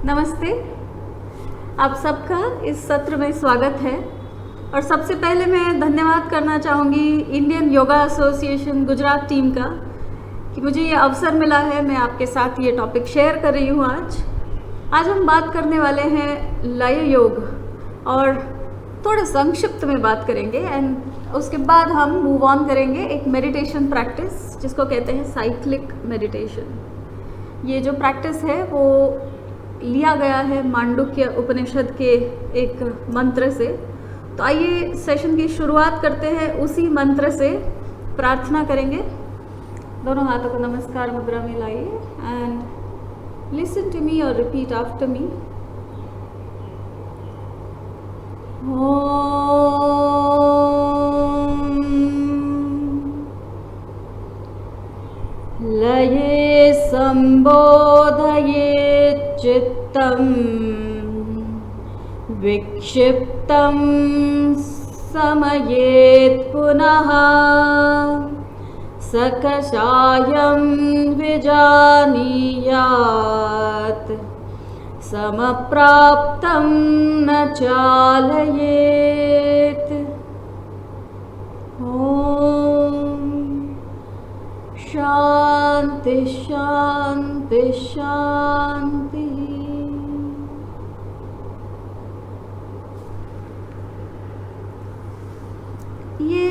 नमस्ते, आप सबका इस सत्र में स्वागत है। और सबसे पहले मैं धन्यवाद करना चाहूँगी Indian yoga association Gujarat team का कि मुझे ये अवसर मिला है, मैं आपके साथ ये टॉपिक शेयर कर रही हूँ। आज हम बात करने वाले हैं लय योग और थोड़ा संक्षिप्त में बात करेंगे एंड उसके बाद हम मूव ऑन करेंगे एक मेडिटेशन प्रैक्टिस जिसको कहते हैं साइक्लिक मेडिटेशन। ये जो प्रैक्टिस है वो लिया गया है मांडुक्य उपनिषद के एक मंत्र से। तो आइए सेशन की शुरुआत करते हैं उसी मंत्र से। प्रार्थना करेंगे, दोनों हाथों को नमस्कार मुद्रा में लाइए एंड लिसन टू मी और रिपीट आफ्टर मी। लये संबोधये चित्तं विक्षिप्तं समयेत् पुनः सकषायं विजानीयात् समप्राप्तं न चालयेत्। शांति शांति शांति। ये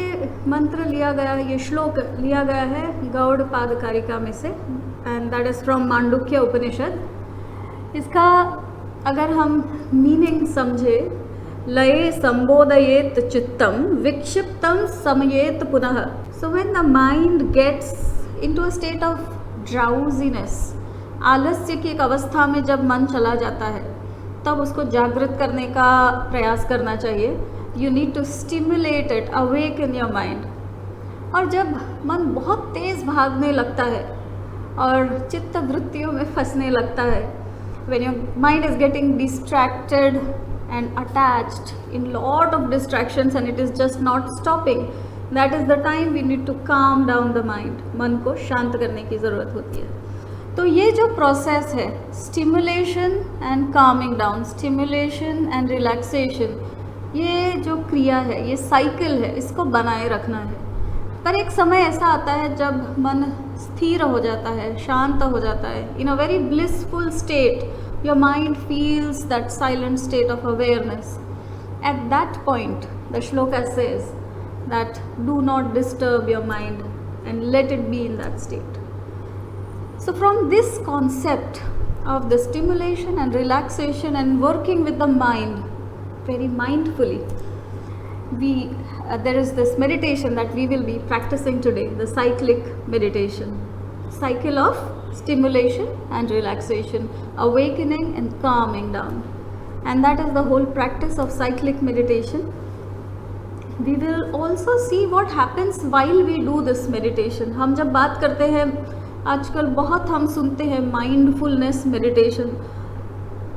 मंत्र लिया गया है, ये श्लोक लिया गया है गौड़ पादकारिका में से and that is from Mandukya Upanishad. इसका अगर हम मीनिंग समझे, लये संबोधयेत चित्तम विक्षिप्तम समयेत पुनः। So when the mind gets into a state of drowsiness, आलस्य की एक अवस्था में जब मन चला जाता है तब उसको जागृत करने का प्रयास करना चाहिए। You need to stimulate it, awaken your mind। और जब मन बहुत तेज़ भागने लगता है और चित्त वृत्तियों में फंसने लगता है, when your mind is getting distracted and attached in lot of distractions and it is just not stopping, that is the time we need to calm down the mind। मन को शांत करने की ज़रूरत होती है। तो ये जो प्रोसेस है stimulation and Kameng down, stimulation and relaxation, ये जो क्रिया है, ये साइकिल है, इसको बनाए रखना है। पर एक समय ऐसा आता है जब मन स्थिर हो जाता है, शांत हो जाता है, in a very blissful state your mind feels that silent state of awareness. At that point the shloka says that do not disturb your mind and let it be in that state। So from this concept of the stimulation and relaxation and working with the mind very mindfully, there is this meditation that we will be practicing today, the cyclic meditation, cycle of stimulation and relaxation, awakening and calming down, and that is the whole practice of cyclic meditation। We will also see what happens while we do this meditation। हम जब बात करते हैं, आजकल बहुत हम सुनते हैं माइंडफुलनेस मेडिटेशन।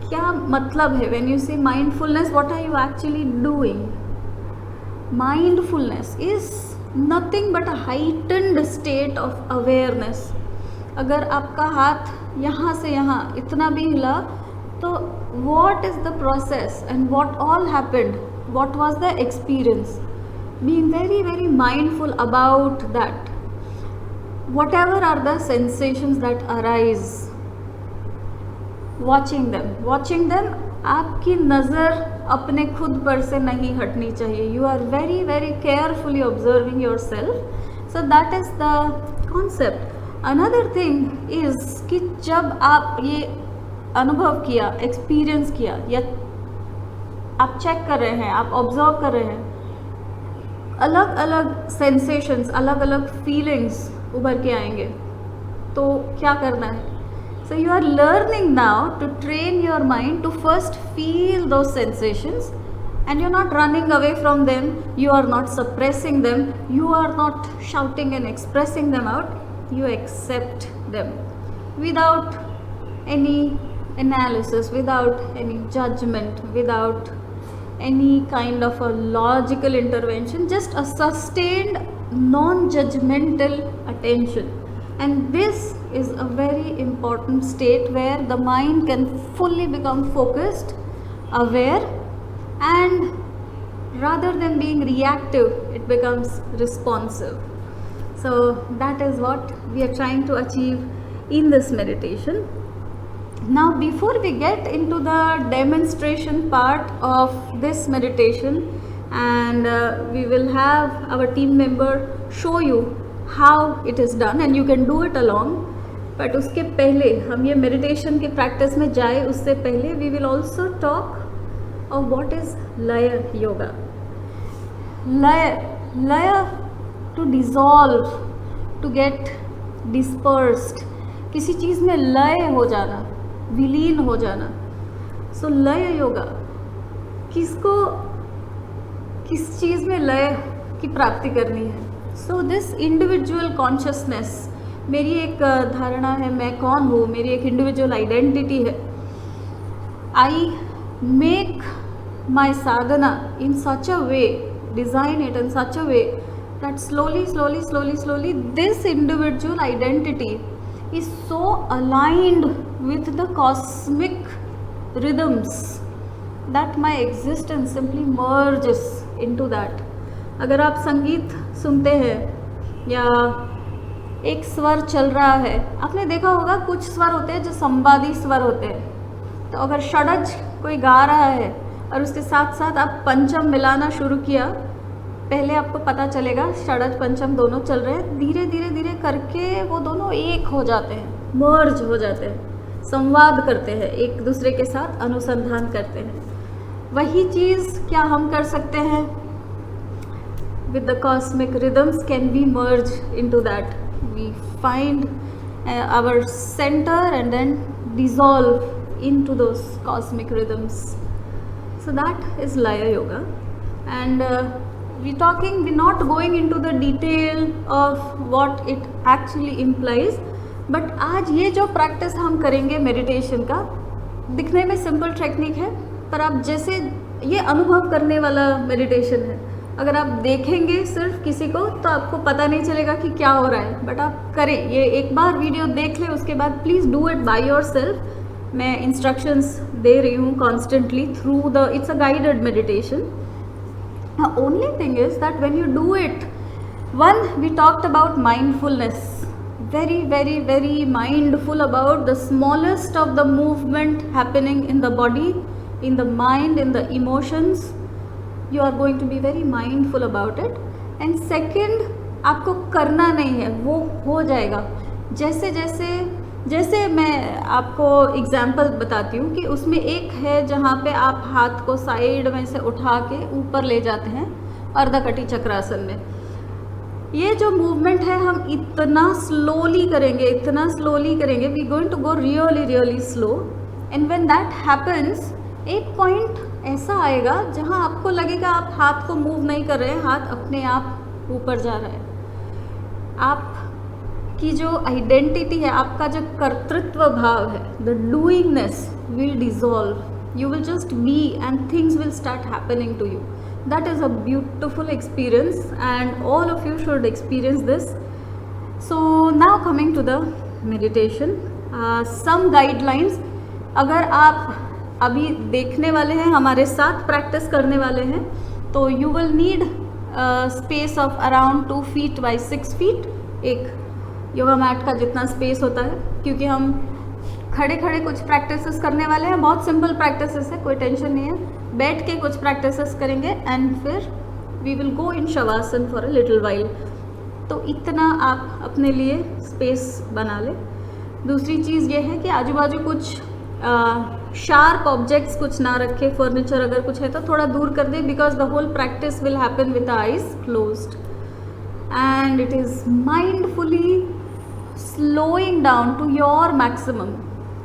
क्या मतलब है? When you say mindfulness, what are you actually doing? Mindfulness is nothing but a heightened state of awareness. अगर आपका हाथ यहाँ से यहाँ इतना भी हिला तो what is the process and what all happened, what was the experience? Being very very mindful about that, whatever are the sensations that arise, watching them। आपकी नज़र अपने खुद पर से नहीं हटनी चाहिए। You are very very carefully observing yourself, so that is the concept। Another thing is कि जब आप ये अनुभव किया, एक्सपीरियंस किया, या आप चेक कर रहे हैं, आप ऑब्जर्व कर रहे हैं, अलग अलग सेंसेशंस, अलग अलग फीलिंग्स उभर के आएंगे, तो क्या करना है? So you are learning now to train your mind to first feel those sensations and you are not running away from them, you are not suppressing them, you are not shouting and expressing them out, you accept them without any analysis, without any judgment, without any kind of a logical intervention, just a sustained non-judgmental attention। And this is a very important state where the mind can fully become focused, aware, and rather than being reactive, it becomes responsive. So that is what we are trying to achieve in this meditation. Now, before we get into the demonstration part of this meditation, and we will have our team member show you how it is done and you can do it along. But उसके पहले हम ये meditation की practice में जाए उससे पहले we will also talk of what is Laya Yoga. Laya to dissolve, to get dispersed, किसी चीज़ में लय हो जाना, विलीन हो जाना. So लय योगा किसको किस चीज़ में लय की प्राप्ति करनी है. सो दिस इंडिविजुअल कॉन्शियसनेस, मेरी एक धारणा है मैं कौन हूँ, मेरी एक इंडिविजुअल आइडेंटिटी है. I make my Sadhana in such a way, design it in such a way that slowly this individual identity is so aligned with the cosmic rhythms that my existence simply merges into that. अगर आप संगीत सुनते हैं या एक स्वर चल रहा है, आपने देखा होगा कुछ स्वर होते हैं जो संवादी स्वर होते हैं. तो अगर षडज कोई गा रहा है और उसके साथ साथ आप पंचम मिलाना शुरू किया, पहले आपको पता चलेगा षडज पंचम दोनों चल रहे हैं, धीरे धीरे करके वो दोनों एक हो जाते हैं, मर्ज हो जाते हैं, संवाद करते हैं, एक दूसरे के साथ अनुसंधान करते हैं. वही चीज़ क्या हम कर सकते हैं with the cosmic rhythms? Can we merge into that? We find our center and then dissolve into those cosmic rhythms. So that is Laya Yoga. And we're not going into the detail of what it actually implies, but आज ये जो practice हम करेंगे meditation का, दिखने में simple technique है, पर आप जैसे ये अनुभव करने वाला मेडिटेशन है. अगर आप देखेंगे सिर्फ किसी को तो आपको पता नहीं चलेगा कि क्या हो रहा है, बट आप करें, ये एक बार वीडियो देख लें, उसके बाद please do it by your self. मैं इंस्ट्रक्शंस दे रही हूँ constantly through the, it's a guided meditation. The only thing is that when you do it, one, we talked about mindfulness, very mindful about the smallest of the movement happening in the body, in the mind, in the emotions. You are going to be very mindful about it. And second, आपको करना नहीं है, वो हो जाएगा. जैसे मैं आपको एग्जाम्पल बताती हूँ कि उसमें एक है जहाँ पे आप हाथ को साइड में से उठा के ऊपर ले जाते हैं अर्धकटी चक्रासन में. ये जो मूवमेंट है हम इतना स्लोली करेंगे, we going to go really slow. And when that happens, एक पॉइंट ऐसा आएगा जहाँ आपको लगेगा आप हाथ को मूव नहीं कर रहे हैं, हाथ अपने आप ऊपर जा रहा है. आप की जो आइडेंटिटी है, आपका जो कर्तृत्व भाव है, the doingness will dissolve. You will just be and things will start happening to you. That is a beautiful experience and all of you should experience this. So now coming to the meditation, some guidelines. अगर आप अभी देखने वाले हैं, हमारे साथ practice करने वाले हैं, तो you will need space of around 2 feet by 6 feet, एक योगा मैट का जितना स्पेस होता है, क्योंकि हम खड़े कुछ प्रैक्टिसेस करने वाले हैं. बहुत सिंपल प्रैक्टिसेस है, कोई टेंशन नहीं है. बैठ के कुछ प्रैक्टिसेस करेंगे एंड फिर we will go in shavasana for a little while. तो इतना आप अपने लिए स्पेस बना लें. दूसरी चीज़ ये है कि आजू बाजू कुछ शार्प ऑब्जेक्ट्स कुछ ना रखें. फर्नीचर अगर कुछ है तो थोड़ा दूर कर दें, because the whole practice will happen with the eyes closed. And it is mindfully slowing down to your maximum.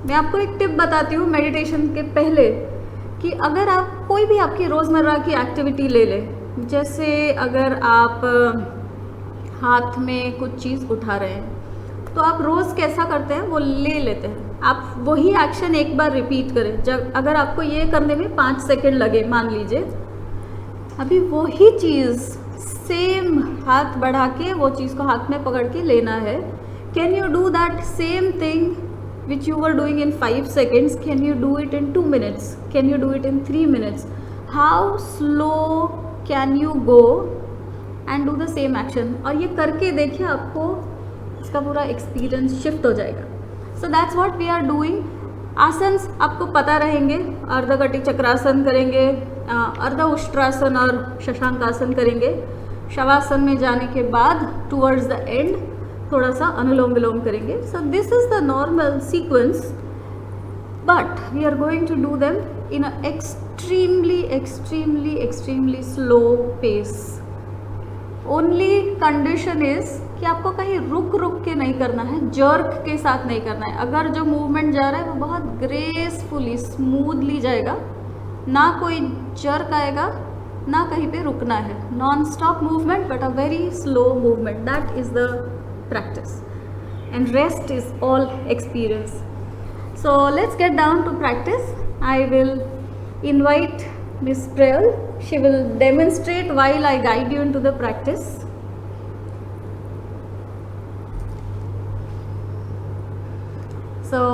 मैं आपको एक टिप बताती हूँ मेडिटेशन के पहले, कि अगर आप कोई भी आपकी रोज़मर्रा की एक्टिविटी ले लें, जैसे अगर आप हाथ में कुछ चीज़ उठा रहे हैं, तो आप रोज़ कैसा करते हैं वो ले लेते हैं. आप वही एक्शन एक बार रिपीट करें. जब अगर आपको ये करने में 5 सेकेंड लगे, मान लीजिए, अभी वही चीज़ सेम हाथ बढ़ा के वो चीज़ को हाथ में पकड़ के लेना है. Can you do that same thing which you were doing in 5 seconds? Can you do it in 2 minutes? Can you do it in 3 minutes? How slow can you go and do the same action? और ये करके देखिए, आपको इसका पूरा experience shift हो जाएगा. So that's what we are doing. Asanas आपको पता रहेंगे. अर्धकटी चक्रासन करेंगे, अर्ध उष्ट्रासन और शशांकासन करेंगे. शवासन में जाने के बाद टूवर्ड्स द एंड थोड़ा सा अनुलोम विलोम करेंगे. So this is the normal sequence, but we are going to do them in a extremely slow pace. Only condition is कि आपको कहीं रुक के नहीं करना है, जर्क के साथ नहीं करना है. अगर जो मूवमेंट जा रहा है वो बहुत ग्रेसफुली स्मूथली जाएगा, ना कोई जर्क आएगा, ना कहीं पे रुकना है. Non stop movement but a very slow movement. That is the practice, and rest is all experience. So let's get down to practice. I will invite Miss Prayal. She will demonstrate while I guide you into the practice. So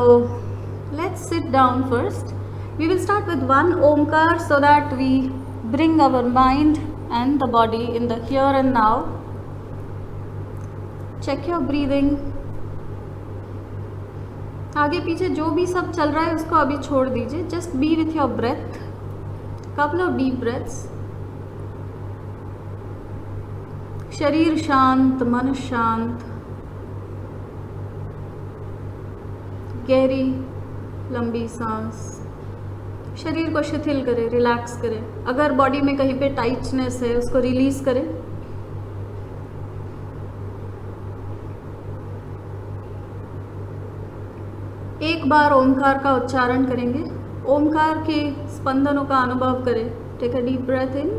let's sit down first. We will start with one Omkar so that we bring our mind and the body in the here and now. Check your breathing. आगे पीछे जो भी सब चल रहा है उसको अभी छोड़ दीजिए. Just be with your breath. Couple of deep breaths. शरीर शांत, मन शांत. गहरी लंबी सांस. शरीर को शिथिल करें, रिलैक्स करें. अगर बॉडी में कहीं पे टाइटनेस है उसको रिलीज करें. एक बार ओमकार का उच्चारण करेंगे. ओमकार के स्पंदनों का अनुभव करें. टेक अ डीप ब्रेथ इन.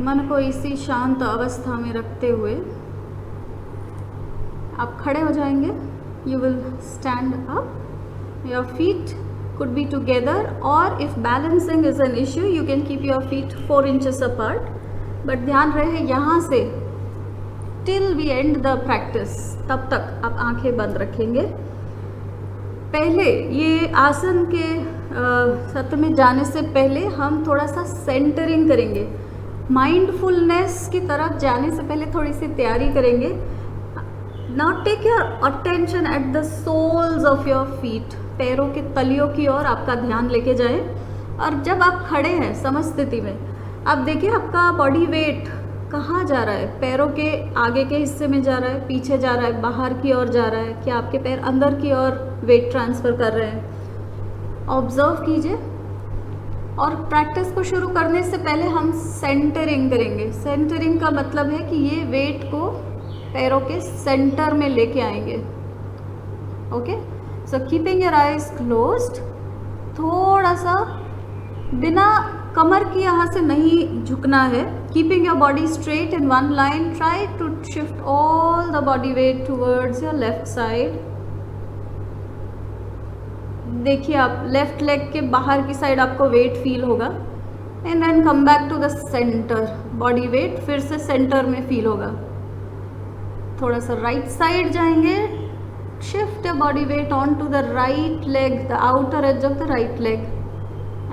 मन को इसी शांत अवस्था में रखते हुए आप खड़े हो जाएंगे. You will stand up. Your feet could be together, और if balancing is an issue you can keep your feet 4 inches apart. But ध्यान रहे यहाँ से till we end the practice, तब तक आप आंखें बंद रखेंगे. पहले ये आसन के सत्र में जाने से पहले हम थोड़ा सा सेंटरिंग करेंगे. माइंडफुलनेस की तरफ जाने से पहले थोड़ी सी तैयारी करेंगे. Now take your attention at the soles of your feet. पैरों के तलियों की ओर आपका ध्यान लेके जाएं. और जब आप खड़े हैं समस्थिति में, आप देखिए आपका बॉडी वेट कहाँ जा रहा है. पैरों के आगे के हिस्से में जा रहा है, पीछे जा रहा है, बाहर की ओर जा रहा है, क्या आपके पैर अंदर की ओर वेट ट्रांसफ़र कर रहे हैं. ऑब्जर्व कीजिए. और प्रैक्टिस को शुरू करने से पहले हम सेंटरिंग करेंगे. सेंटरिंग का मतलब है कि ये वेट को पैरों के सेंटर में लेके आएंगे. Okay, so keeping your eyes closed. थोड़ा सा बिना कमर की यहाँ से नहीं झुकना है. Keeping your body straight in one line. Try to shift all the body weight towards your left side. देखिए आप लेफ्ट लेग के बाहर की साइड आपको वेट फील होगा. And then come back to the centre. Body weight फिर से centre में फील होगा. थोड़ा सा राइट साइड जाएंगे. Shift your body weight on to the right leg, the outer edge of the right leg,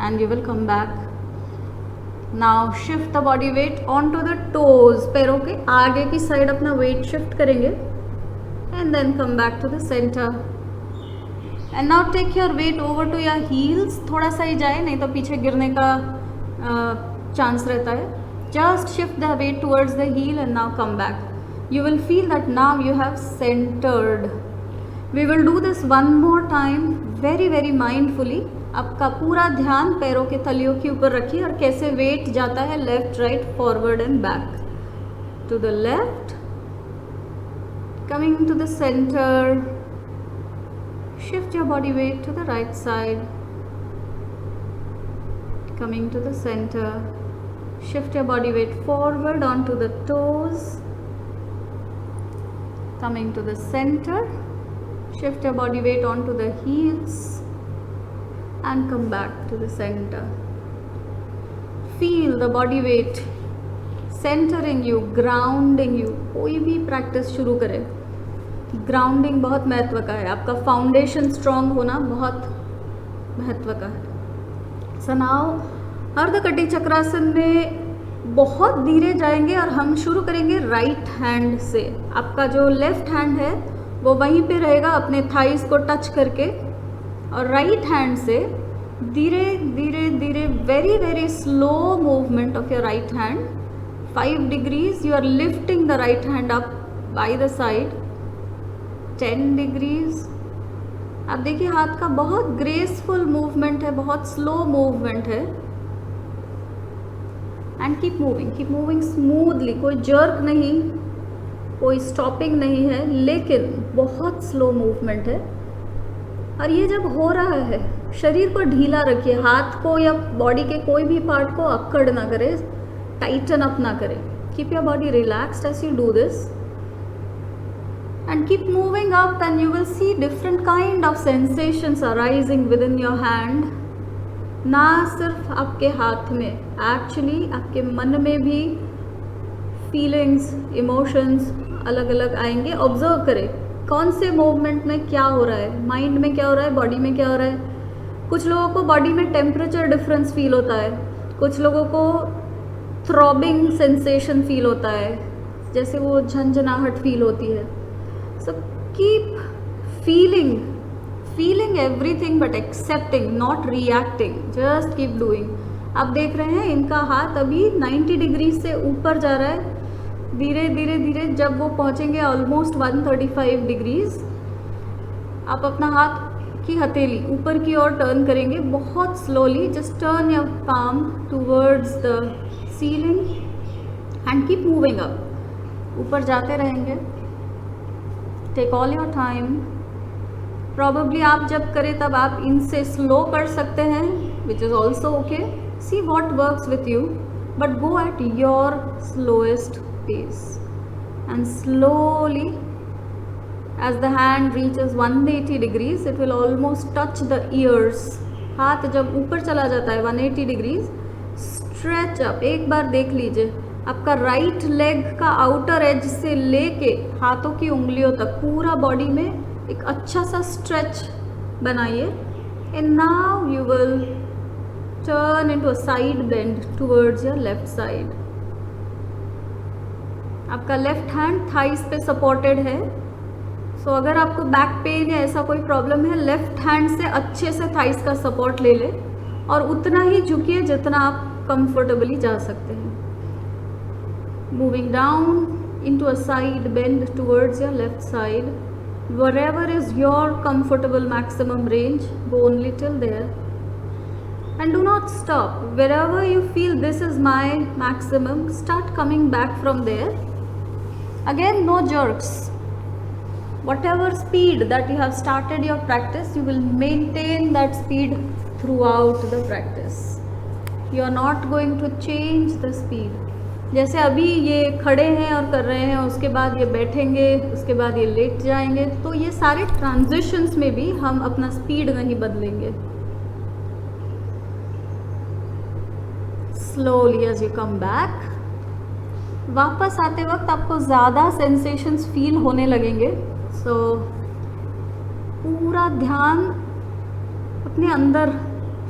and you will come back. Now shift the body weight on to the toes. पैरों के आगे की side अपना weight shift करेंगे. And then come back to the centre. And now take your weight over to your heels. थोड़ा सा ही जाए, नहीं तो पीछे गिरने का चांस रहता है. Just shift the weight towards the heel and now come back. You will feel that now you have centered. We will do this one more time very very mindfully. आपका पूरा ध्यान पैरों के तलियों के ऊपर रखिए और कैसे वेट जाता है left right forward and back. To the left, coming to the center. Shift your body weight to the right side. coming to the center. Shift your body weight forward onto the toes, coming to the center. Shift your body weight onto the heels and come back to the center. Feel the body weight centering you, grounding you. कोई भी practice शुरू करें, grounding बहुत महत्व का है. आपका foundation strong होना बहुत महत्व का है. सो नाउ अर्धकटी चक्रासन में बहुत धीरे जाएंगे और हम शुरू करेंगे राइट हैंड से. आपका जो लेफ्ट हैंड है वो वहीं पे रहेगा अपने थाइस को टच करके, और राइट हैंड से धीरे धीरे धीरे very very slow movement of your right hand. 5 degrees you are lifting the right hand up by the side. 10 degrees. आप देखिए हाथ का बहुत ग्रेसफुल मूवमेंट है, बहुत स्लो मूवमेंट है. And keep moving smoothly. कोई जर्क नहीं, कोई स्टॉपिंग नहीं है, लेकिन बहुत स्लो मूवमेंट है. और ये जब हो रहा है शरीर को ढीला रखिए, हाथ को या बॉडी के कोई भी पार्ट को अक्कड़ ना करे, टाइटन अप ना करें. Keep your body relaxed as you do this and keep moving up, and you will see different kind of sensations arising within your hand. ना सिर्फ आपके हाथ में, एक्चुअली आपके मन में भी फीलिंग्स, इमोशंस अलग अलग आएंगे. ऑब्जर्व करें कौन से मूवमेंट में क्या हो रहा है, माइंड में क्या हो रहा है, बॉडी में क्या हो रहा है. कुछ लोगों को बॉडी में टेम्परेचर डिफरेंस फील होता है, कुछ लोगों को थ्रॉबिंग सेंसेशन फील होता है, जैसे वो झंझनाहट फील होती है. So keep feeling everything but accepting, not reacting. Just keep doing. आप देख रहे हैं इनका हाथ अभी 90 डिग्री से ऊपर जा रहा है. धीरे धीरे धीरे जब वो पहुंचेंगे ऑलमोस्ट 135 डिग्रीज, आप अपना हाथ की हथेली ऊपर की ओर टर्न करेंगे बहुत slowly. Just turn your palm towards the ceiling and keep moving up. ऊपर जाते रहेंगे. Take all your time. Probably आप जब करें तब आप इनसे स्लो कर सकते हैं, which is also okay. See what works with you, but go at your slowest pace and slowly. As the hand reaches 180 degrees it will almost touch the ears. हाथ जब ऊपर चला जाता है 180 डिग्रीज, स्ट्रेच अप. एक बार देख लीजिए आपका राइट लेग का आउटर एज से लेके हाथों की उंगलियों तक पूरा बॉडी में एक अच्छा सा स्ट्रेच बनाइए. And now you will turn into a side bend towards your left side. आपका लेफ्ट हैंड थाइस पे सपोर्टेड है. सो अगर आपको बैक पेन या ऐसा कोई प्रॉब्लम है, लेफ्ट हैंड से अच्छे से थाइस का सपोर्ट ले ले और उतना ही झुकिए जितना आप कंफर्टेबली जा सकते हैं. Moving down into a side bend towards your left side. Wherever is your comfortable maximum range, go only till there. And do not stop. Wherever you feel this is my maximum, start coming back from there. Again, no jerks. Whatever speed that you have started your practice, you will maintain that speed throughout the practice. You are not going to change the speed. जैसे अभी ये खड़े हैं और कर रहे हैं, उसके बाद ये बैठेंगे, उसके बाद ये लेट जाएंगे, तो ये सारे ट्रांजिशंस में भी हम अपना स्पीड नहीं बदलेंगे. Slowly as you come back. वापस आते वक्त आपको ज़्यादा सेंसेशंस फील होने लगेंगे. सो पूरा ध्यान अपने अंदर,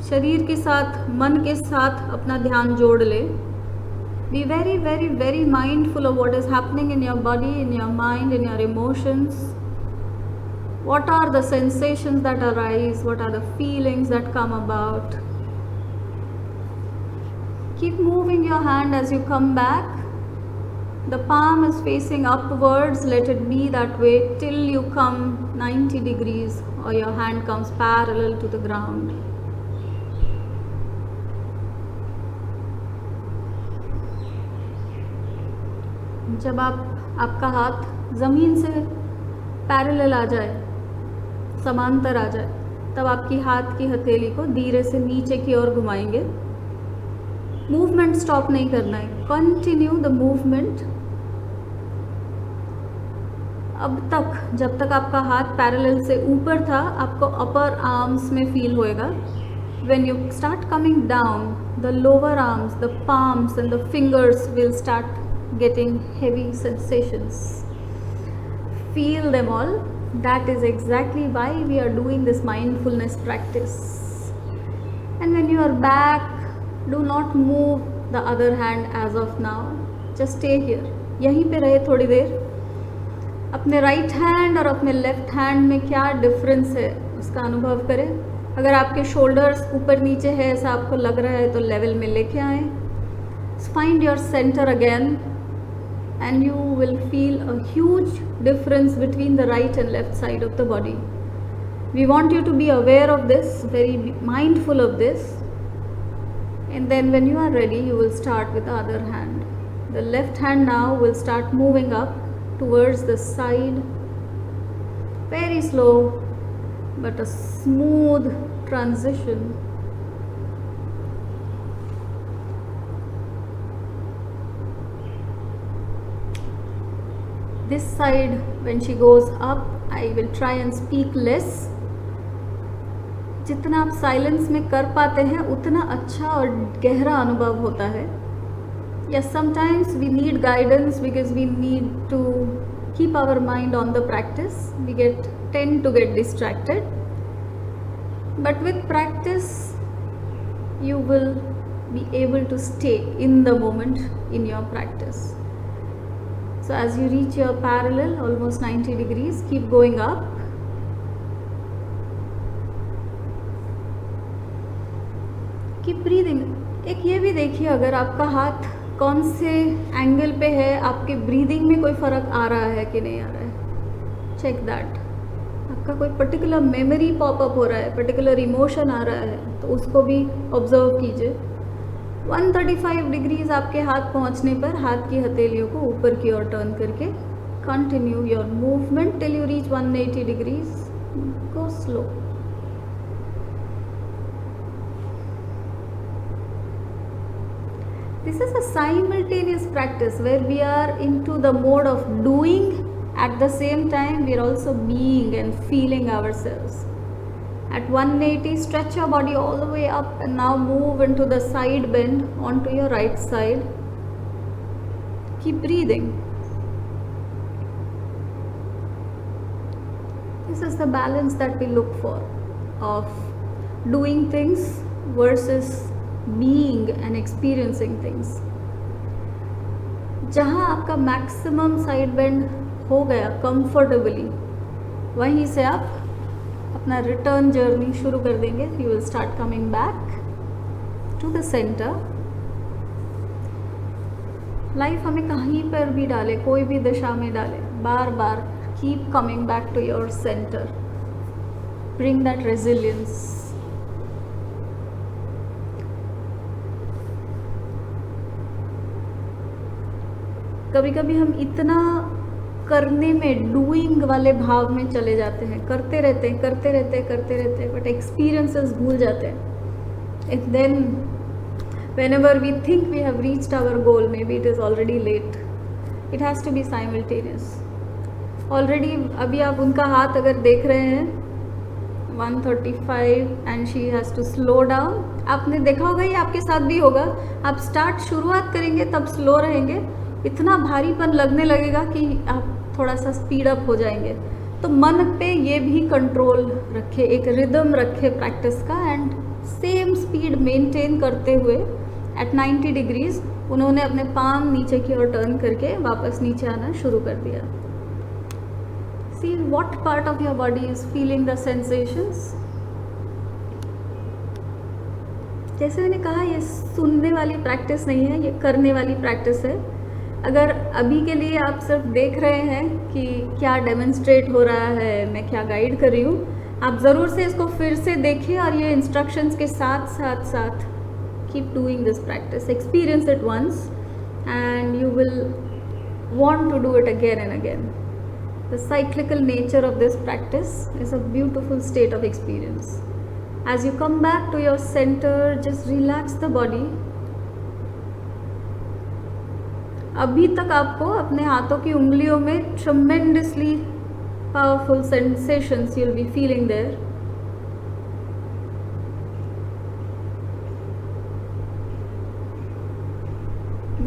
शरीर के साथ, मन के साथ अपना ध्यान जोड़ ले. Be very, very, very mindful of what is happening in your body, in your mind, in your emotions. What are the sensations that arise? What are the feelings that come about? Keep moving your hand as you come back. The palm is facing upwards. Let it be that way till you come 90 degrees or your hand comes parallel to the ground. जब आपका हाथ ज़मीन से parallel आ जाए, समांतर आ जाए, तब आपकी हाथ की हथेली को धीरे से नीचे की ओर घुमाएंगे. मूवमेंट स्टॉप नहीं करना है, कंटिन्यू द मूवमेंट अब तक, जब तक आपका हाथ पैरेलल से ऊपर था आपको अपर आर्म्स में फील होएगा. When you start coming down, the lower arms, the palms and the fingers will start getting heavy sensations. Feel them all. That is exactly why we are doing this mindfulness practice. And when you are back, do not move the other hand as of now. Just stay here. यहीं पे रहे थोड़ी देर. अपने right hand और अपने left hand में क्या difference है उसका अनुभव करें. अगर आपके शोल्डर्स ऊपर नीचे है ऐसा आपको लग रहा है तो लेवल में लेके आएँ. Find your centre again and you will feel a huge difference between the right and left side of the body. We want you to be aware of this, very mindful of this, and then when you are ready you will start with the other hand. The left hand now will start moving up towards the side, very slow but a smooth transition. This side, when she goes up, I will try and speak less. जितना आप silence में कर पाते हैं उतना अच्छा और गहरा अनुभव होता है. Yes, sometimes we need guidance because we need to keep our mind on the practice. We tend to get distracted. But with practice, you will be able to stay in the moment in your practice. So as you reach your parallel, almost 90 degrees, keep going up. Keep breathing. एक ये भी देखिए अगर आपका हाथ कौन से angle पे है, आपके ब्रीदिंग में कोई फ़र्क आ रहा है कि नहीं आ रहा है. Check that. आपका कोई पर्टिकुलर मेमोरी पॉपअप हो रहा है, पर्टिकुलर इमोशन आ रहा है तो उसको भी ऑब्जर्व कीजिए. 135 डिग्रीज आपके हाथ पहुंचने पर हाथ की हथेलियों को ऊपर की ओर टर्न करके continue your movement till you reach 180 degrees. Go slow. This is a simultaneous practice where we are into the mode of doing, at the same time we are also being and feeling ourselves. At 180, stretch your body all the way up and now move into the side bend onto your right side. Keep breathing. This is the balance that we look for, of doing things versus being and experiencing things. जहाँ आपका maximum side bend हो गया comfortably, वहीं से आप अपना return journey शुरू कर देंगे. You will start coming back to the centre. Life हमें कहीं पर भी डाले, कोई भी दिशा में डाले, बार बार keep coming back to your centre. Bring that resilience. कभी कभी हम इतना करने में, डूइंग वाले भाव में चले जाते हैं, करते रहते हैं बट एक्सपीरियंसेस भूल जाते हैं. And then whenever we think we have reached our goal, maybe it is already late. It has to be simultaneous. Already अभी आप उनका हाथ अगर देख रहे हैं 135 and she has to slow down. आपने देखा होगा, ये आपके साथ भी होगा. आप शुरुआत करेंगे तब स्लो रहेंगे, इतना भारीपन लगने लगेगा कि आप थोड़ा सा स्पीड अप हो जाएंगे. तो मन पे ये भी कंट्रोल रखे, एक रिदम रखे प्रैक्टिस का, एंड सेम स्पीड मेंटेन करते हुए एट 90 डिग्रीज उन्होंने अपने पाम नीचे की ओर टर्न करके वापस नीचे आना शुरू कर दिया. See what part of your body is feeling the sensations. जैसे मैंने कहा, ये सुनने वाली प्रैक्टिस नहीं है, ये करने वाली प्रैक्टिस है. अगर अभी के लिए आप सिर्फ देख रहे हैं कि क्या डेमोन्स्ट्रेट हो रहा है, मैं क्या गाइड कर रही हूँ, आप ज़रूर से इसको फिर से देखिए और ये इंस्ट्रक्शंस के साथ साथ साथ keep doing this practice. Experience it once and you will want to do it again and again. The cyclical nature of this practice is a beautiful state of experience. As you come back to your center, just relax the body अभी तक आपको अपने हाथों की उंगलियों में tremendously powerful sensations you will be feeling there.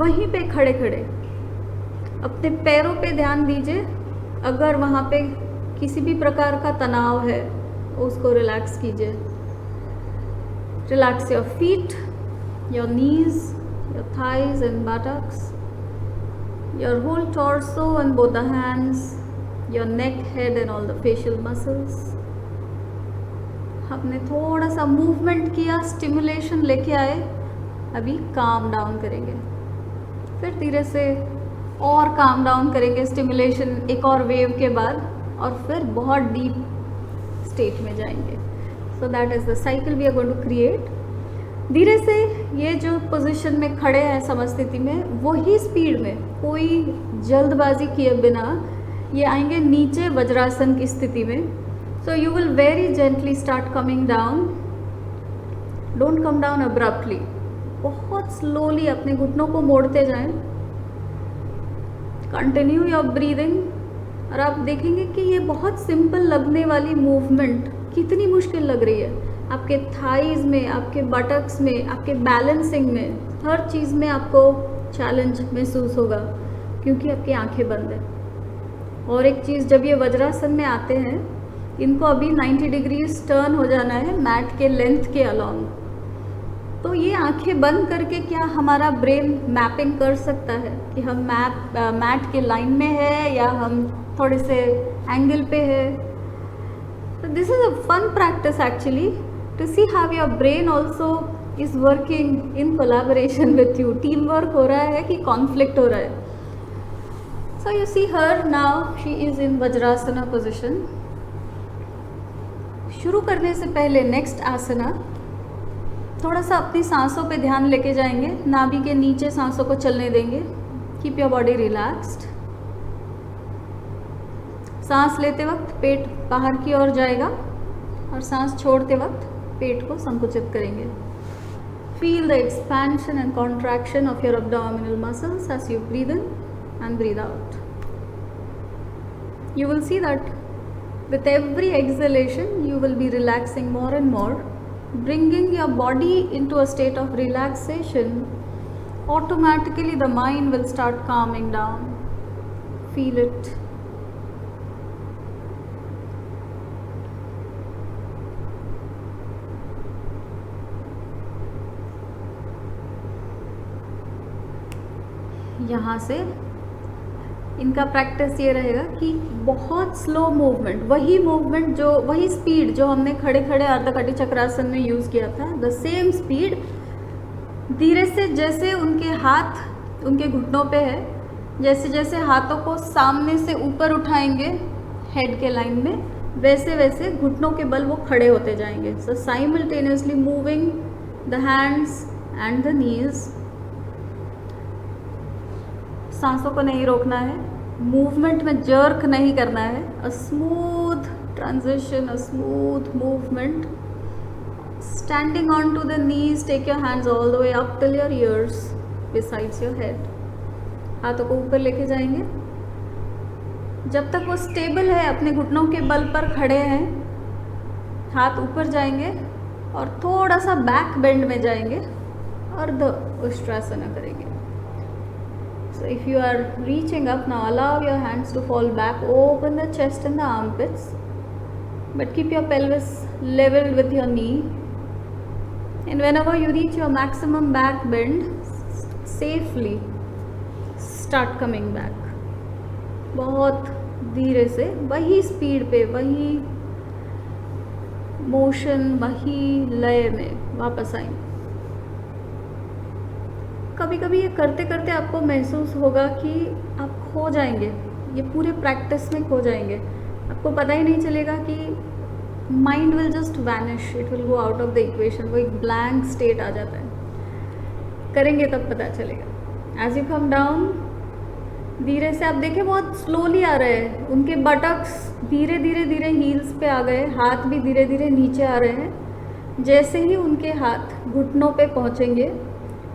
वहीं पे खड़े खड़े अपने पैरों पे ध्यान दीजिए। अगर वहाँ पे किसी भी प्रकार का तनाव है उसको रिलैक्स कीजिए। Relax your feet, your knees, your thighs and buttocks, your whole torso and both the hands, your neck, head and all the facial muscles. हमने थोड़ा सा मूवमेंट किया, स्टिमुलेशन लेके आए, अभी काम डाउन करेंगे, फिर धीरे से और काम डाउन करेंगे स्टिमुलेशन एक और वेव के बाद, और फिर बहुत डीप स्टेट में जाएंगे। So that is the cycle we are going to create. धीरे से ये जो पोजीशन में खड़े हैं समस्थिति में, वही स्पीड में, कोई जल्दबाजी किए बिना ये आएंगे नीचे वज्रासन की स्थिति में। So you will very gently start coming down. Don't come down abruptly, बहुत स्लोली अपने घुटनों को मोड़ते जाएं। Continue your breathing. और आप देखेंगे कि ये बहुत सिंपल लगने वाली मूवमेंट कितनी मुश्किल लग रही है। आपके थाइज में, आपके बटक्स में, आपके बैलेंसिंग में, हर चीज़ में आपको चैलेंज महसूस होगा क्योंकि आपकी आंखें बंद हैं। और एक चीज़, जब ये वज्रासन में आते हैं, इनको अभी 90 डिग्रीज टर्न हो जाना है मैट के लेंथ के अलॉन्ग। तो ये आंखें बंद करके क्या हमारा ब्रेन मैपिंग कर सकता है कि हम मैट के लाइन में है या हम थोड़े से एंगल पे है। So this is a fun practice actually to see how your brain also is working in collaboration with you. Team work हो रहा है कि conflict हो रहा है। So you see her now, she is in Vajrasana position. शुरू करने से पहले नेक्स्ट आसना, थोड़ा सा अपनी सांसों पे ध्यान लेके जाएंगे, नाभि के नीचे सांसों को चलने देंगे। Keep your body relaxed. सांस लेते वक्त पेट बाहर की ओर जाएगा और सांस छोड़ते वक्त पेट को संकुचित करेंगे। Feel the expansion and contraction of your abdominal muscles as you breathe in and breathe out. You will see that with every exhalation you will be relaxing more and more, bringing your body into a state of relaxation. Automatically the mind will start calming down. Feel it. यहाँ से इनका practice ये रहेगा कि बहुत slow movement, वही speed जो हमने खड़े खड़े अर्धकटी चक्रासन में यूज़ किया था, द सेम स्पीड धीरे से, जैसे उनके हाथ उनके घुटनों पे है, जैसे जैसे हाथों को सामने से ऊपर उठाएंगे हेड के लाइन में, वैसे वैसे घुटनों के बल वो खड़े होते जाएंगे। So simultaneously moving the hands and the knees. सांसों को नहीं रोकना है, मूवमेंट में जर्क नहीं करना है। A smooth transition, a smooth movement. Standing on to the knees, take your hands all the way up till your ears besides your head. हाथों को ऊपर लेके जाएंगे जब तक वो स्टेबल है, अपने घुटनों के बल पर खड़े हैं। हाथ ऊपर जाएंगे और थोड़ा सा बैक बेंड में जाएंगे, अर्ध उष्ट्रासना करेंगे। So if you are reaching up now, allow your hands to fall back, open the chest and the armpits, but keep your pelvis level with your knee. And whenever you reach your maximum back bend, safely start coming back. बहुत धीरे से, वही speed पे, वही motion, वही लय में वापस आएंगे। कभी कभी ये करते करते आपको महसूस होगा कि आप खो जाएंगे, ये पूरे प्रैक्टिस में खो जाएंगे। आपको पता ही नहीं चलेगा कि mind will just vanish, it will go out of the equation. वो एक ब्लैंक स्टेट आ जाता है। करेंगे तब पता चलेगा। एज यू कम डाउन, धीरे से आप देखें बहुत स्लोली आ रहे हैं, उनके बटक्स धीरे धीरे धीरे हील्स पे आ गए, हाथ भी धीरे धीरे नीचे आ रहे हैं। जैसे ही उनके हाथ घुटनों पे पहुँचेंगे,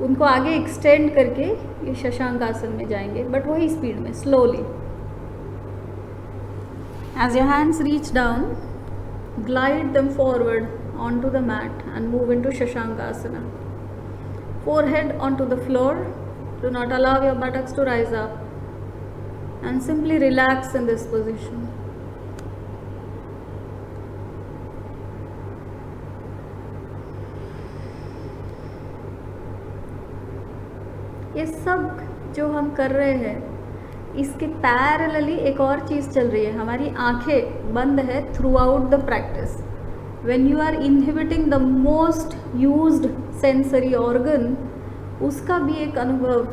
उनको आगे एक्सटेंड करके ये शशांक आसन में जाएंगे, बट वही स्पीड में, slowly. As your hands reach down, glide them forward onto the mat and move into Shashankasana. Forehead onto the floor. Do not allow your buttocks to rise up and simply relax in this position. ये सब जो हम कर रहे हैं, इसके parallelly एक और चीज़ चल रही है, हमारी आंखें बंद है through out the practice. When you are inhibiting the most used sensory organ, उसका भी एक अनुभव,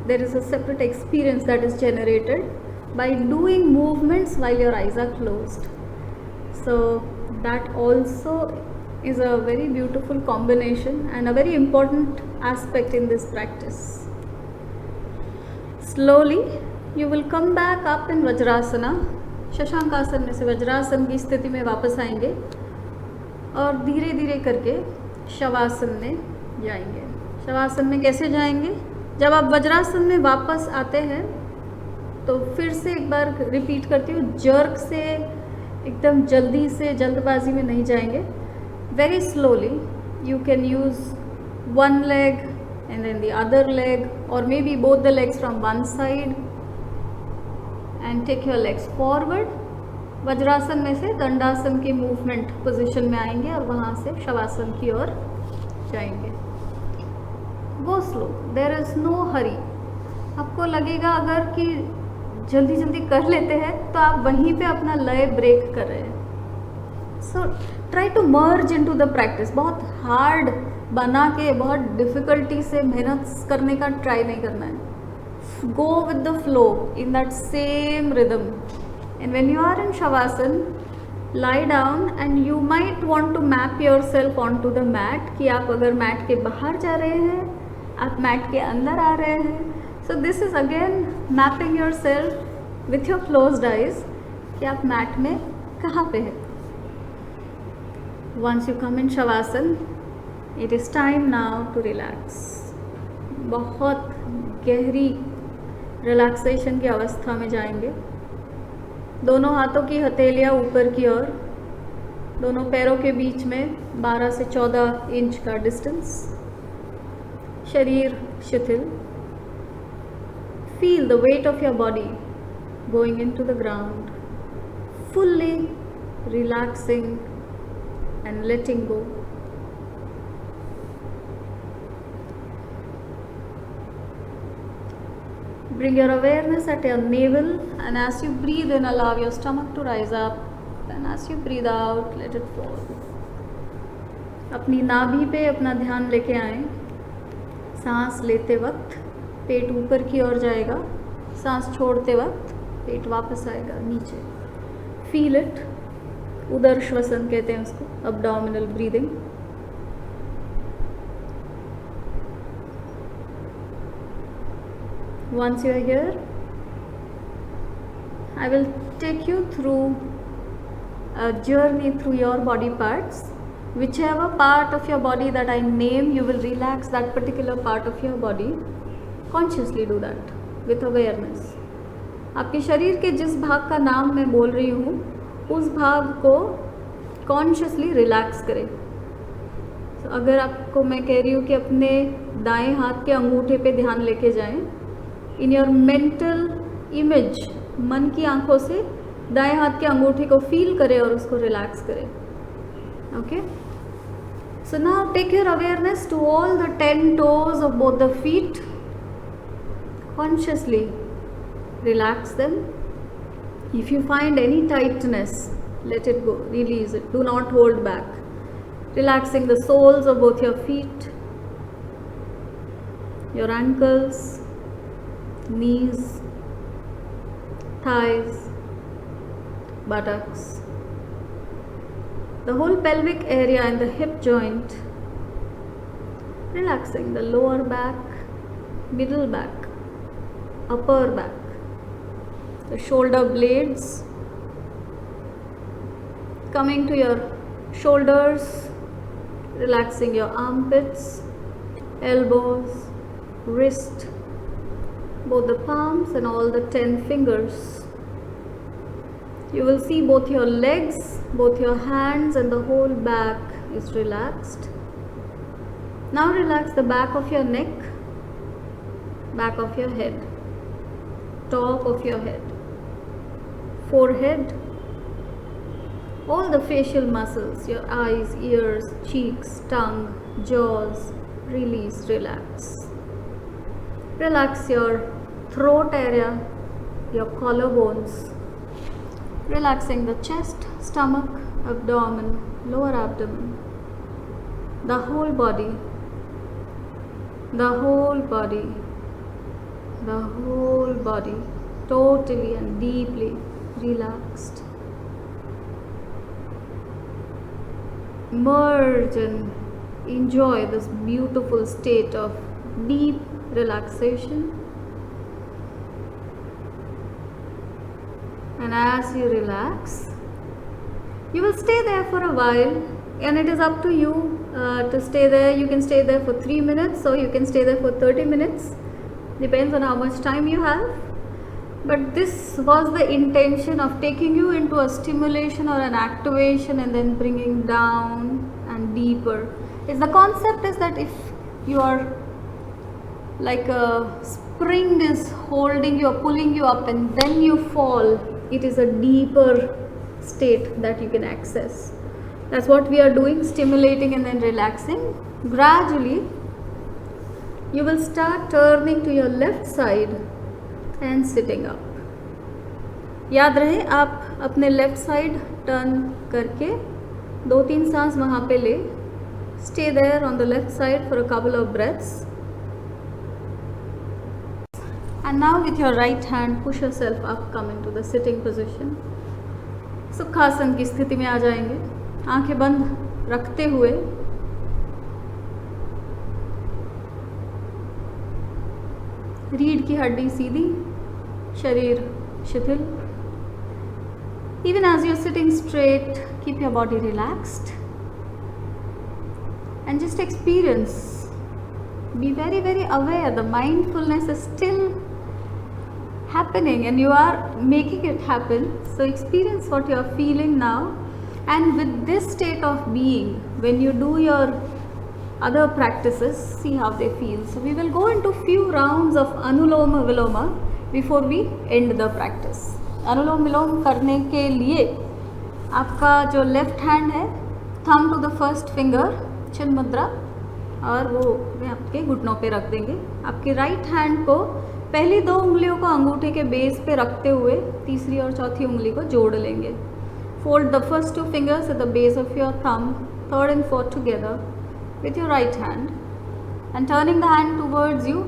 there is a separate experience that is generated by doing movements while your eyes are closed. So that also is a very beautiful combination and a very important aspect in this practice. Slowly you will come back up in Vajrasana. Shashankasana में से वज्रासन की स्थिति में वापस आएंगे और धीरे धीरे करके शवासन में जाएंगे. शवासन में कैसे जाएंगे? जब आप वज्रासन में वापस आते हैं तो फिर से एक बार रिपीट करती हूँ, जर्क से, एकदम जल्दी से, जल्दबाजी में नहीं जाएंगे. Very slowly you can use one leg and then the other leg or maybe both the legs from one side and take your legs forward. Vajrasana में से दंडासन की मूवमेंट पोजीशन में आएंगे और वहाँ से शवासन की ओर जाएंगे. Go slow, there is no hurry. आपको लगेगा अगर कि जल्दी जल्दी कर लेते हैं तो आप वहीं पे अपना लय ब्रेक कर रहे हैं. So try to merge into the practice. बहुत हार्ड बना के, बहुत डिफ़िकल्टी से मेहनत करने का ट्राई नहीं करना है. Go with the flow in that same rhythm. And when you are in Shavasana, lie down and you might want to map yourself onto the mat कि आप अगर मैट के बाहर जा रहे हैं, आप मैट के अंदर आ रहे हैं. So this is again mapping yourself with your closed eyes कि आप मैट में कहाँ पे हैं. Once you come in Shavasana, it is time now to relax. बहुत गहरी रिलैक्सेशन की अवस्था में जाएंगे. दोनों हाथों की हथेलियाँ ऊपर की ओर, दोनों पैरों के बीच में 12 से 14 इंच का डिस्टेंस. शरीर शिथिल. Feel the weight of your body going into the ground, fully relaxing and letting go. Bring your awareness at your navel, and as you breathe in, allow your stomach to rise up, and as you breathe out, let it fall. अपनी नाभि पे अपना ध्यान लेके आएं. सांस लेते वक्त पेट ऊपर की ओर जाएगा, सांस छोड़ते वक्त पेट वापस आएगा नीचे. Feel it. उदर श्वसन कहते हैं उसको, abdominal breathing. Once you are here, I will take you through a journey through your body parts. Whichever part of your body that I name, you will relax that particular part of your body. Consciously do that with awareness. आपके शरीर के जिस भाग का नाम मैं बोल रही हूँ, उस भाग को कॉन्शियसली रिलैक्स करें. So, अगर आपको मैं कह रही हूँ कि अपने दाएं हाथ के अंगूठे पे ध्यान लेके जाएं, इन योर मेंटल इमेज, मन की आंखों से दाएं हाथ के अंगूठे को फील करें और उसको रिलैक्स करें. Okay, so now take your awareness to all the 10 toes of both the feet. Consciously relax them. If you find any tightness, let it go, release it, do not hold back. Relaxing the soles of both your feet, your ankles, knees, thighs, buttocks, the whole pelvic area and the hip joint. Relaxing the lower back, middle back, upper back, the shoulder blades. Coming to your shoulders, relaxing your armpits, elbows, wrist, both the palms and all the 10 fingers. You will see both your legs, both your hands and the whole back is relaxed. Now relax the back of your neck, back of your head, top of your head, forehead, all the facial muscles, your eyes, ears, cheeks, tongue, jaws, release, relax. Relax your throat area, your collarbones, relaxing the chest, stomach, abdomen, lower abdomen, the whole body, the whole body, the whole body, totally and deeply relaxed. Merge and enjoy this beautiful state of deep relaxation. And as you relax, you will stay there for a while, and it is up to you to stay there. You can stay there for 3 minutes or you can stay there for 30 minutes, depends on how much time you have. But this was the intention of taking you into a stimulation or an activation and then bringing down and deeper. The concept is that if you are like a spring is holding you or pulling you up and then you fall, it is a deeper state that you can access. That's what we are doing, stimulating and then relaxing. Gradually, you will start turning to your left side and sitting up. याद रहे आप अपने left side turn करके 2-3 सांस वहाँ पे ले. Stay there on the left side for a couple of breaths. And now with your right hand push yourself up, come into the sitting position. सुखासन की स्थिति में आ जाएंगे. आंखें बंद रखते हुए रीढ़ की हड्डी सीधी, शरीर शिथिल. Even as you're sitting straight, keep your body relaxed and just experience. Be very, very aware. The mindfulness is still happening and you are making it happen. So experience what you are feeling now, and with this state of being, when you do your other practices, see how they feel. So we will go into few rounds of Anuloma Viloma before we end the practice. अनुलोम विलोम करने के लिए आपका जो left hand है, thumb to the first finger, chin mudra, और वो वे आपके घुटनों पे रख देंगे. आपकी राइट हैंड को पहली 2 उंगलियों को अंगूठे के बेस पे रखते हुए तीसरी और चौथी उंगली को जोड़ लेंगे. Fold the first 2 fingers at the base of your thumb, third and fourth together with your right hand and turning the hand towards you.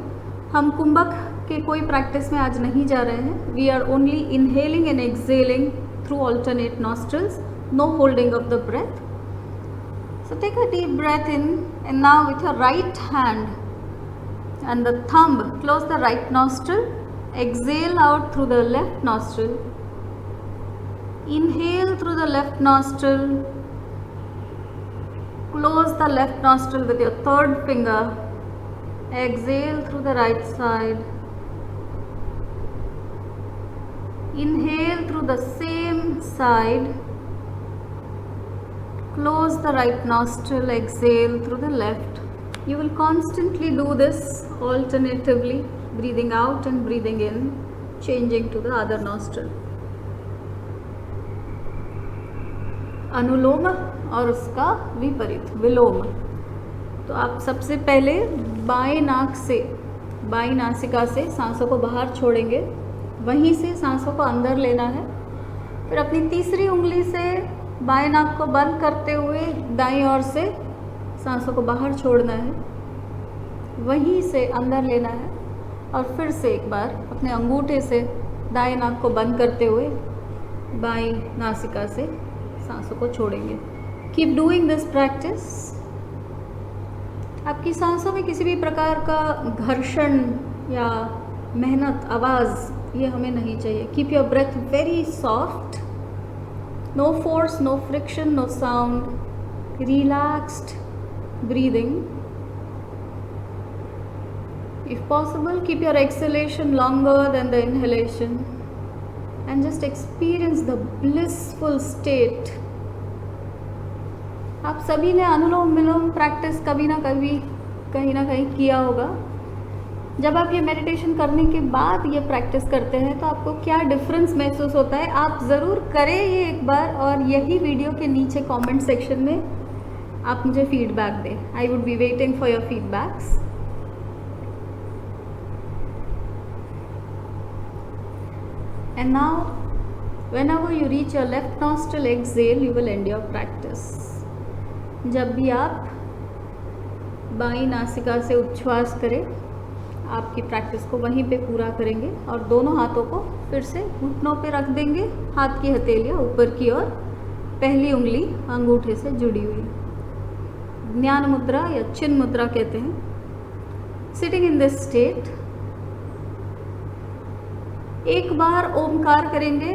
हम कुंभक के कोई प्रैक्टिस में आज नहीं जा रहे हैं. We are only inhaling and exhaling through alternate nostrils, no holding of the breath. So take a deep breath in and now with your right hand and the thumb close the right nostril, exhale out through the left nostril, inhale through the left nostril, close the left nostril with your third finger, exhale through the right side, inhale through the same side, close the right nostril, exhale through the left. You will constantly do this alternatively, breathing out and breathing in, changing to the other nostril. अनुलोम और उसका विपरीत विलोम. तो आप सबसे पहले बाएं नाक से, बाईं नासिका से सांसों को बाहर छोड़ेंगे, वहीं से सांसों को अंदर लेना है. फिर अपनी तीसरी उंगली से बाएं नाक को बंद करते हुए दाईं ओर से सांसों को बाहर छोड़ना है, वहीं से अंदर लेना है, और फिर से एक बार अपने अंगूठे से दाएं नाक को बंद करते हुए बाईं नासिका से सांसों को छोड़ेंगे. Keep doing this practice. आपकी सांसों में किसी भी प्रकार का घर्षण या मेहनत, आवाज़, ये हमें नहीं चाहिए. Keep your breath very soft, no force, no friction, no sound, relaxed breathing. If possible, keep your exhalation longer than the inhalation and just experience the blissful state. आप सभी ने अनुलोम विलोम प्रैक्टिस कभी ना कभी कहीं ना कहीं किया होगा। जब आप ये मेडिटेशन करने के बाद ये प्रैक्टिस करते हैं तो आपको क्या डिफरेंस महसूस होता है, आप ज़रूर करें ये एक बार, और यही वीडियो के नीचे कमेंट सेक्शन में आप मुझे फीडबैक दें। I would be waiting for your feedbacks. And now whenever you reach your left nostril exhale, you will end your practice. जब भी आप बाईं नासिका से उच्छ्वास करें, आपकी प्रैक्टिस को वहीं पे पूरा करेंगे और दोनों हाथों को फिर से घुटनों पे रख देंगे, हाथ की हथेलियाँ ऊपर की ओर, पहली उंगली अंगूठे से जुड़ी हुई, ज्ञान मुद्रा या चिन्ह मुद्रा कहते हैं। सिटिंग इन दिस स्टेट एक बार ओमकार करेंगे।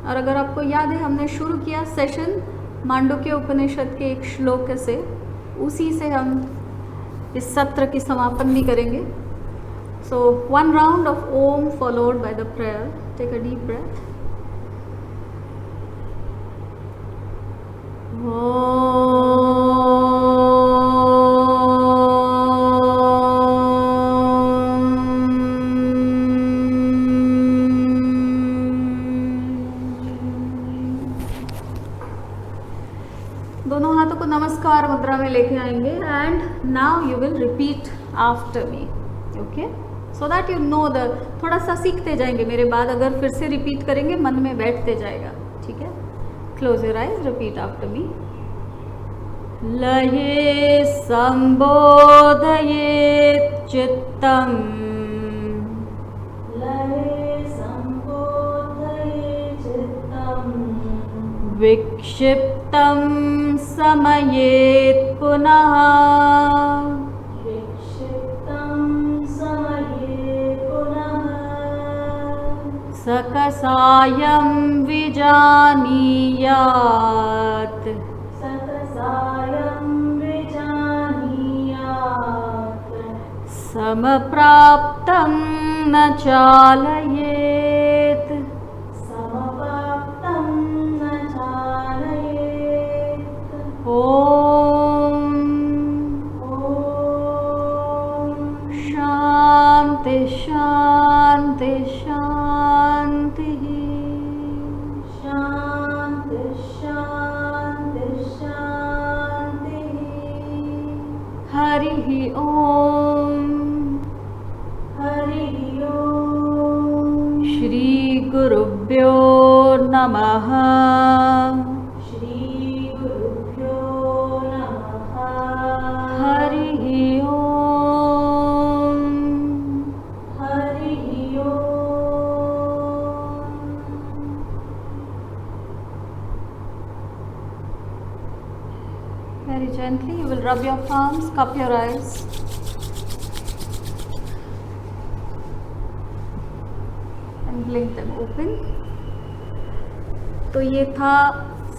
और अगर आपको याद है, हमने शुरू किया सेशन मांडुक्य उपनिषद के एक श्लोक से, उसी से हम इस सत्र की समापन भी करेंगे। So one round of Om followed by the prayer. Take a deep breath. दोनों हाथों को नमस्कार मुद्रा में लेके आएंगे and now you will repeat after me, okay, so that you know the, थोड़ा सा सीखते जाएंगे मेरे बाद, अगर फिर से रिपीट करेंगे मन में बैठते जाएगा, ठीक है। Close your eyes, repeat after me. लये संबोधयेत् चित्तम्, लये संबोधयेत् चित्तम्, विक्षिप्तं समयेत् पुनः, सकसायं विजानीयात्, सकसायं विजानीयात्, समप्राप्तं न चालयेत्, समप्राप्तं न चालयेत्। ओम शांति शांति शांति, शांति शांति शांति। हरि ओम, हरि ओम। श्री गुरुभ्यो नमः, श्री गुरुभ्यो नमः। हरि ओम, हरि ओम। Very gently you will rub your palms, cup your eyes and blink them open. तो ये था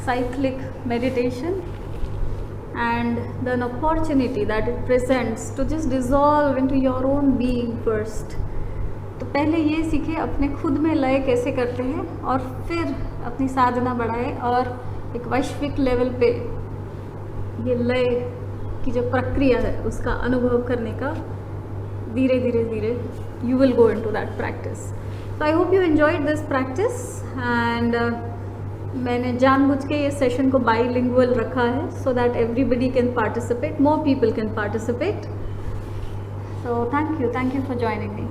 cyclic meditation and the opportunity that it presents to just dissolve into your own being first. तो पहले ये सीखे अपने खुद में लय कैसे करते हैं और फिर अपनी साधना बढ़ाए और एक वैश्विक लेवल पे ये लय की जो प्रक्रिया है उसका अनुभव करने का धीरे धीरे you will go into that practice. So I hope you enjoyed this practice and मैंने जानबूझ के ये सेशन को बाईलिंगुअल रखा है so that everybody can participate, more people can participate. So thank you for joining me.